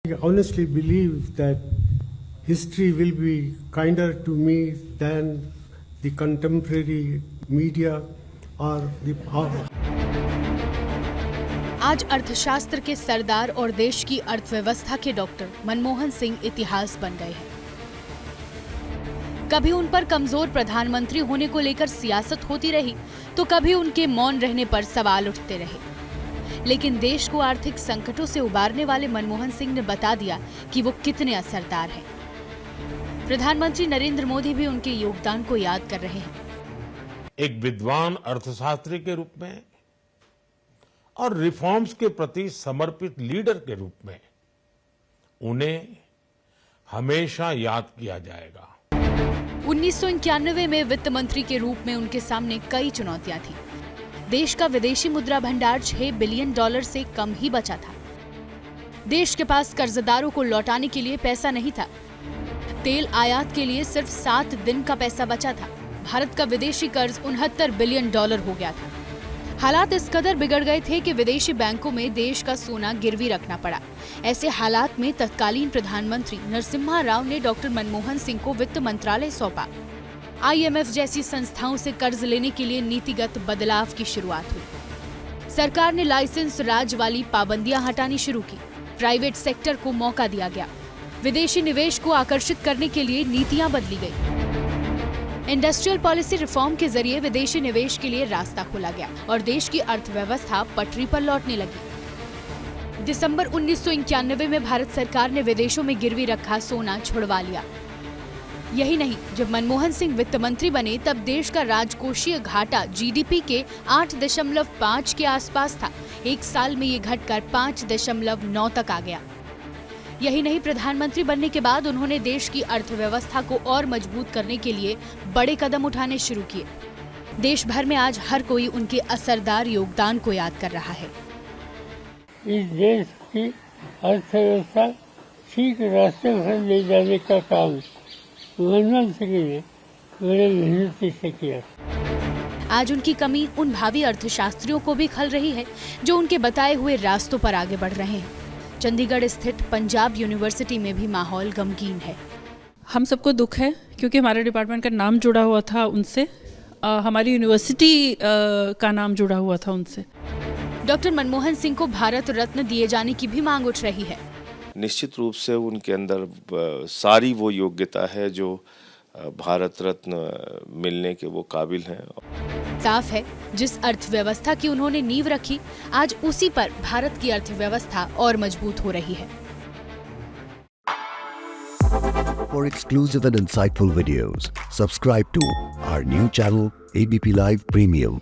I honestly believe that history will be kinder to me than the contemporary media or the power. आज अर्थशास्त्र के सरदार और देश की अर्थव्यवस्था के डॉक्टर मनमोहन सिंह इतिहास बन गए हैं। कभी उन पर कमजोर प्रधानमंत्री होने को लेकर सियासत होती रही, तो कभी उनके मौन रहने पर सवाल उठते रहे। लेकिन देश को आर्थिक संकटों से उबारने वाले मनमोहन सिंह ने बता दिया कि वो कितने असरदार हैं। प्रधानमंत्री नरेंद्र मोदी भी उनके योगदान को याद कर रहे हैं। एक विद्वान अर्थशास्त्री के रूप में और रिफॉर्म्स के प्रति समर्पित लीडर के रूप में उन्हें हमेशा याद किया जाएगा। 1991 में वित्त मंत्री के रूप में उनके सामने कई चुनौतियां थी। देश का विदेशी मुद्रा भंडार $6 बिलियन से कम ही बचा था। देश के पास कर्जदारों को लौटाने के लिए पैसा नहीं था। तेल आयात के लिए सिर्फ 7 दिन का पैसा बचा था। भारत का विदेशी कर्ज $69 बिलियन हो गया था। हालात इस कदर बिगड़ गए थे कि विदेशी बैंकों में देश का सोना गिरवी रखना पड़ा। ऐसे हालात में तत्कालीन प्रधानमंत्री नरसिम्हा राव ने डॉक्टर मनमोहन सिंह को वित्त मंत्रालय सौंपा। IMF जैसी संस्थाओं से कर्ज लेने के लिए नीतिगत बदलाव की शुरुआत हुई। सरकार ने लाइसेंस राज वाली पाबंदियां हटानी शुरू की। प्राइवेट सेक्टर को मौका दिया गया। विदेशी निवेश को आकर्षित करने के लिए नीतियां बदली गई। इंडस्ट्रियल पॉलिसी रिफॉर्म के जरिए विदेशी निवेश के लिए रास्ता खोला गया और देश की अर्थव्यवस्था पटरी पर लौटने लगी। दिसंबर 1991 में भारत सरकार ने विदेशों में गिरवी रखा सोना छुड़वा लिया। यही नहीं, जब मनमोहन सिंह वित्त मंत्री बने तब देश का राजकोषीय घाटा GDP के 8.5 के आसपास था। एक साल में ये घटकर 5.9 तक आ गया। यही नहीं, प्रधानमंत्री बनने के बाद उन्होंने देश की अर्थव्यवस्था को और मजबूत करने के लिए बड़े कदम उठाने शुरू किए। देश भर में आज हर कोई उनके असरदार योगदान को याद कर रहा है। इस देश की अर्थव्यवस्था ठीक रास्ते पर ले जाने का काम मनमोहन सिंह ने बड़े मेहनत से किया। आज उनकी कमी उन भावी अर्थशास्त्रियों को भी खल रही है जो उनके बताए हुए रास्तों पर आगे बढ़ रहे हैं। चंडीगढ़ स्थित पंजाब यूनिवर्सिटी में भी माहौल गमगीन है। हम सबको दुख है क्योंकि हमारे डिपार्टमेंट का नाम जुड़ा हुआ था उनसे, हमारी यूनिवर्सिटी का नाम जुड़ा हुआ था उनसे। डॉक्टर मनमोहन सिंह को भारत रत्न दिए जाने की भी मांग उठ रही है। निश्चित रूप से उनके अंदर सारी वो योग्यता है जो भारत रत्न मिलने के वो काबिल हैं। साफ है, जिस अर्थव्यवस्था की उन्होंने नींव रखी, आज उसी पर भारत की अर्थव्यवस्था और मजबूत हो रही है। For exclusive and insightful videos, subscribe to our new channel ABP Live Premium.